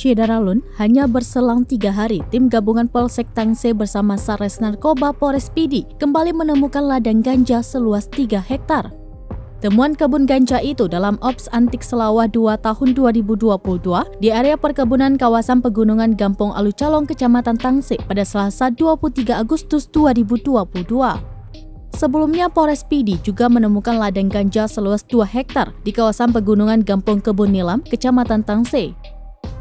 Syidaralun, hanya berselang 3 hari, tim gabungan Polsek Tangse bersama Satres Narkoba Polres Pidi kembali menemukan ladang ganja seluas 3 hektar. Temuan kebun ganja itu dalam Ops Antik Selawah 2 tahun 2022 di area perkebunan kawasan Pegunungan Gampong Alucalong, Kecamatan Tangse pada Selasa 23 Agustus 2022. Sebelumnya, Polres Pidi juga menemukan ladang ganja seluas 2 hektar di kawasan Pegunungan Gampong Kebun Nilam, Kecamatan Tangse.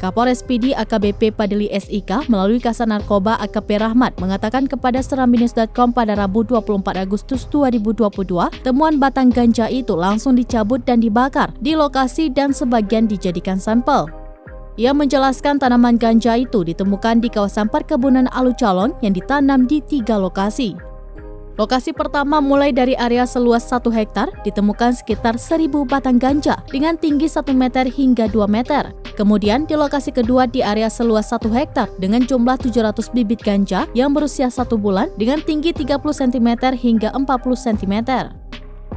Kapolres Pidi AKBP Padeli SIK melalui Kasat Narkoba AKP Rahmat mengatakan kepada seramnews.com pada Rabu 24 Agustus 2022, temuan batang ganja itu langsung dicabut dan dibakar di lokasi dan sebagian dijadikan sampel. Ia menjelaskan tanaman ganja itu ditemukan di kawasan perkebunan Alucalong yang ditanam di 3 lokasi. Lokasi pertama mulai dari area seluas 1 hektar ditemukan sekitar 1.000 batang ganja dengan tinggi 1 meter hingga 2 meter. Kemudian di lokasi kedua di area seluas 1 hektar dengan jumlah 700 bibit ganja yang berusia 1 bulan dengan tinggi 30 cm hingga 40 cm.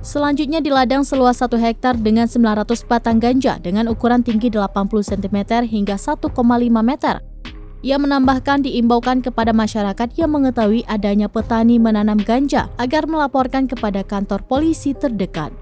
Selanjutnya di ladang seluas 1 hektar dengan 900 batang ganja dengan ukuran tinggi 80 cm hingga 1,5 meter. Ia menambahkan diimbaukan kepada masyarakat yang mengetahui adanya petani menanam ganja agar melaporkan kepada kantor polisi terdekat.